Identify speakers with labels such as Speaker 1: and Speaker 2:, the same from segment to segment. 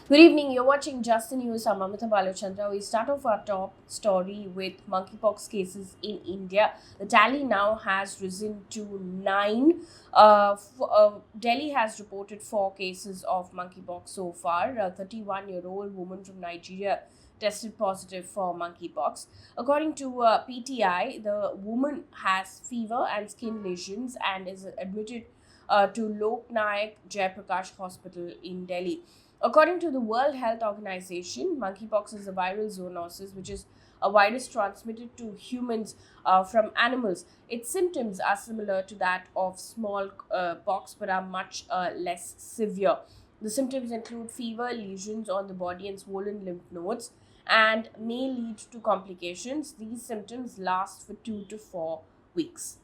Speaker 1: Good evening. You're watching Justice News. I'm Amita Balachandra. We start off our top story with monkeypox cases in India. The tally now has risen to 9. Delhi has reported 4 cases of monkeypox so far. A 31-year-old woman from Nigeria tested positive for monkeypox. According to PTI, the woman has fever and skin lesions and is admitted to Lok Nayak Jayaprakash Hospital in Delhi. According to the World Health Organization, monkeypox is a viral zoonosis, which is a virus transmitted to humans from animals. Its symptoms are similar to that of small pox but are much less severe. The symptoms include fever, lesions on the body, and swollen lymph nodes, and may lead to complications. These symptoms last for 2 to 4 weeks.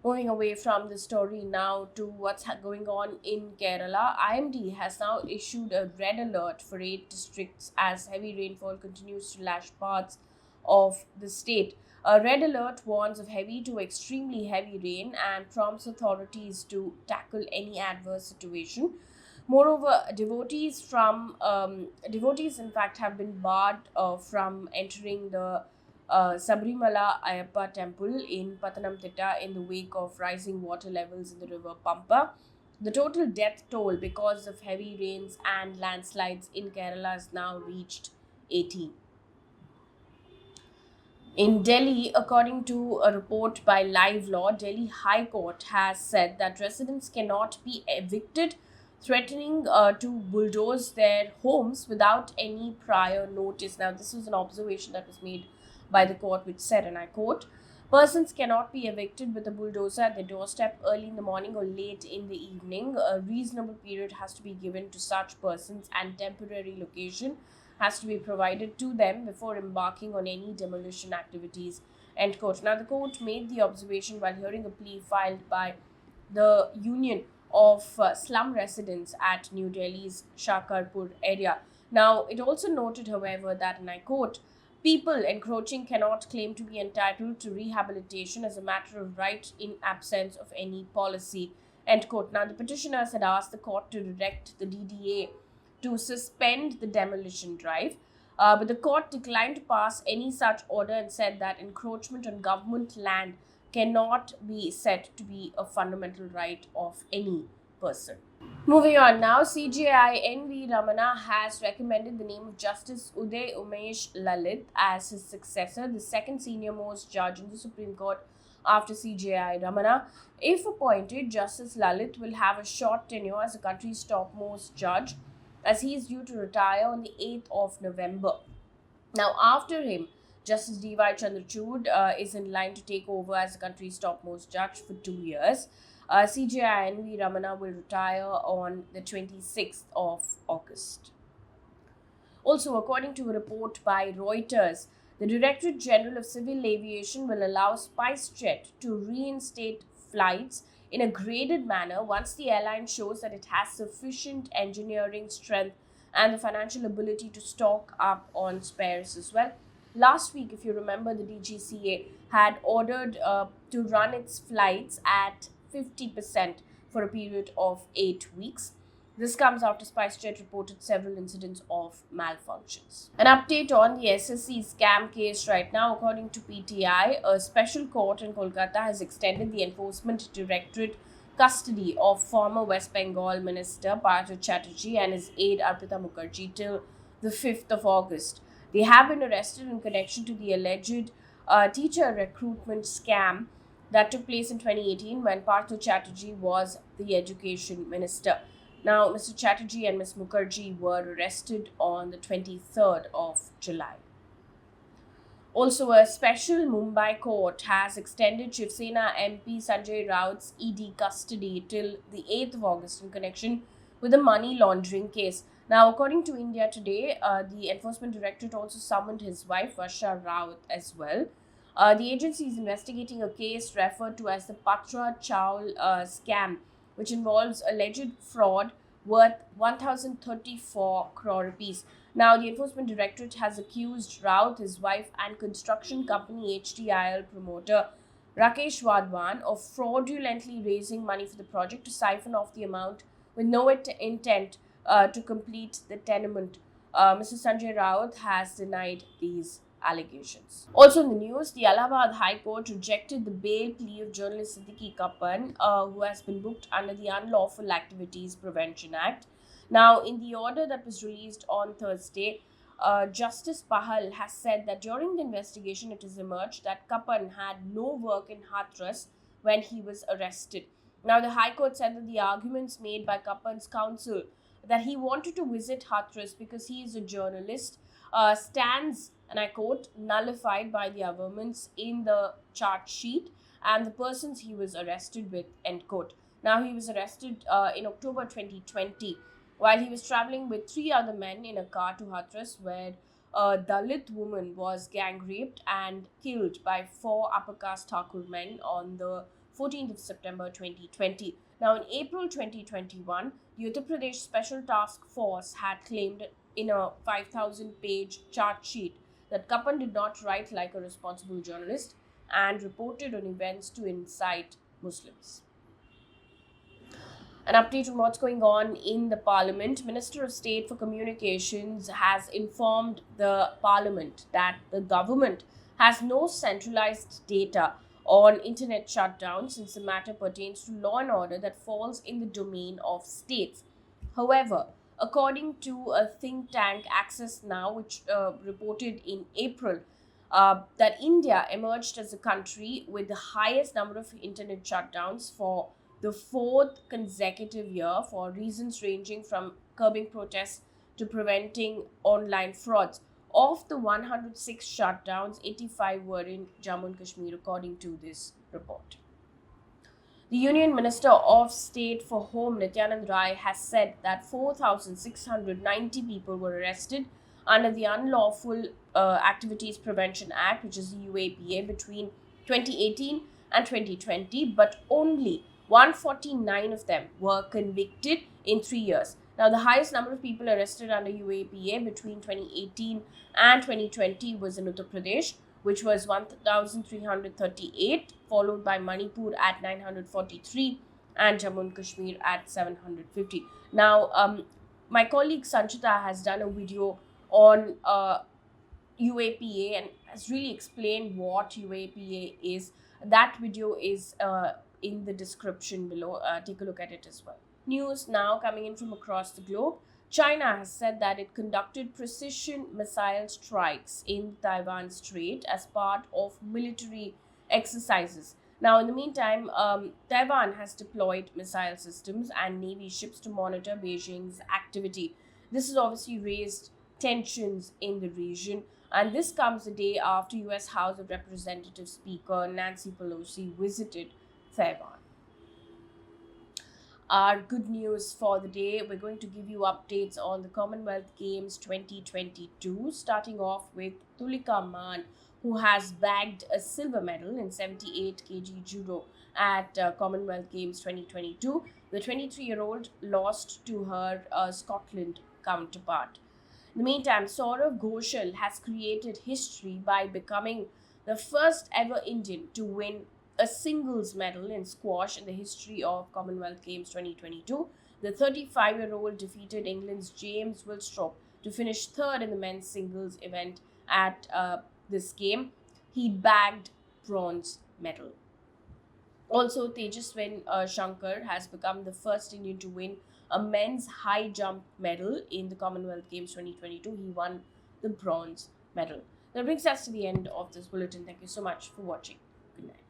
Speaker 1: Moving away from the story now to what's going on in Kerala, IMD has now issued a red alert for 8 districts as heavy rainfall continues to lash parts of the state. A red alert warns of heavy to extremely heavy rain and prompts authorities to tackle any adverse situation. Moreover, devotees in fact have been barred from entering the Sabrimala Ayappa temple in Pathanamthitta in the wake of rising water levels in the river Pampa. The total death toll because of heavy rains and landslides in Kerala has now reached 18. In Delhi, according to a report by Live Law, Delhi High Court has said that residents cannot be evicted, threatening to bulldoze their homes without any prior notice. Now, this was an observation that was made by the court, which said, and I quote, persons cannot be evicted with a bulldozer at their doorstep early in the morning or late in the evening. A reasonable period has to be given to such persons and temporary location has to be provided to them before embarking on any demolition activities. End quote. Now, the court made the observation while hearing a plea filed by the Union of Slum Residents at New Delhi's Shakarpur area. Now, it also noted, however, that, and I quote, people encroaching cannot claim to be entitled to rehabilitation as a matter of right in absence of any policy. End quote. Now, the petitioners had asked the court to direct the DDA to suspend the demolition drive, but the court declined to pass any such order and said that encroachment on government land cannot be said to be a fundamental right of any person. Moving on now, CJI NV Ramana has recommended the name of Justice UU Lalit as his successor, the second senior most judge in the Supreme Court after CJI Ramana. If appointed, Justice Lalit will have a short tenure as the country's topmost judge, as he is due to retire on the 8th of November. Now, after him, Justice D.Y. Chandrachud is in line to take over as the country's topmost judge for 2 years. CJI NV Ramana will retire on the 26th of August. Also, according to a report by Reuters, the Directorate General of Civil Aviation will allow SpiceJet to reinstate flights in a graded manner once the airline shows that it has sufficient engineering strength and the financial ability to stock up on spares as well. Last week, if you remember, the DGCA had ordered to run its flights at 50% for a period of 8 weeks. This comes after SpiceJet reported several incidents of malfunctions. An update on the SSC scam case right now. According to PTI, a special court in Kolkata has extended the Enforcement Directorate custody of former West Bengal Minister Partha Chatterjee and his aide Arpita Mukherjee till the 5th of August. They have been arrested in connection to the alleged teacher recruitment scam that took place in 2018 when Partha Chatterjee was the education minister. Now, Mr. Chatterjee and Ms. Mukherjee were arrested on the 23rd of July. Also, a special Mumbai court has extended Shiv Sena MP Sanjay Raut's ED custody till the 8th of August in connection with a money laundering case. Now, according to India Today, the Enforcement Directorate also summoned his wife, Varsha Raut, as well. The agency is investigating a case referred to as the Patra Chawl scam, which involves alleged fraud worth 1,034 crore rupees. Now, the Enforcement Directorate has accused Raut, his wife, and construction company HTIL promoter Rakesh Wadhwan of fraudulently raising money for the project to siphon off the amount with no intent to complete the tenement. Mr. Sanjay Raut has denied these allegations. Also in the news, the Allahabad High Court rejected the bail plea of journalist Siddique Kappan, who has been booked under the Unlawful Activities Prevention Act. Now, in the order that was released on Thursday, Justice Pahal has said that during the investigation, it has emerged that Kappan had no work in Hathras when he was arrested. Now, the High Court said that the arguments made by Kappan's counsel that he wanted to visit Hathras because he is a journalist stands, and I quote, nullified by the governments in the charge sheet and the persons he was arrested with, end quote. Now, he was arrested in October 2020 while he was traveling with 3 other men in a car to Hathras, where a Dalit woman was gang raped and killed by 4 upper caste Thakur men on the 14th of September 2020. Now, in April 2021, the Uttar Pradesh Special Task Force had claimed in a 5,000-page charge sheet that Kappan did not write like a responsible journalist and reported on events to incite Muslims. An update on what's going on in the Parliament. Minister of State for Communications has informed the Parliament that the government has no centralized data on internet shutdown since the matter pertains to law and order that falls in the domain of states. However, according to a think tank Access Now, which reported in April that India emerged as a country with the highest number of internet shutdowns for the 4th consecutive year for reasons ranging from curbing protests to preventing online frauds. Of the 106 shutdowns, 85 were in Jammu and Kashmir, according to this report. The Union Minister of State for Home, Nityanand Rai, has said that 4,690 people were arrested under the Unlawful Activities Prevention Act, which is the UAPA, between 2018 and 2020, but only 149 of them were convicted in 3 years. Now, the highest number of people arrested under UAPA between 2018 and 2020 was in Uttar Pradesh, which was 1,338, followed by Manipur at 943 and Jammu and Kashmir at 750. Now, my colleague Sanchita has done a video on UAPA and has really explained what UAPA is. That video is in the description below. Take a look at it as well. News now coming in from across the globe. China has said that it conducted precision missile strikes in Taiwan Strait as part of military exercises. Now, in the meantime, Taiwan has deployed missile systems and Navy ships to monitor Beijing's activity. This has obviously raised tensions in the region, and this comes a day after US House of Representatives Speaker Nancy Pelosi visited Taiwan. Our good news for the day, we're going to give you updates on the Commonwealth Games 2022, starting off with Tulika Maan, who has bagged a silver medal in 78 kg judo at Commonwealth Games 2022. The 23-year-old lost to her Scotland counterpart. In the meantime, Saurav Ghosal has created history by becoming the first ever Indian to win a singles medal in squash in the history of Commonwealth Games 2022. The 35-year-old defeated England's James Willstrop to finish third in the men's singles event at this game. He bagged bronze medal. Also, Tejaswin Shankar has become the first Indian to win a men's high jump medal in the Commonwealth Games 2022. He won the bronze medal. That brings us to the end of this bulletin. Thank you so much for watching. Good night.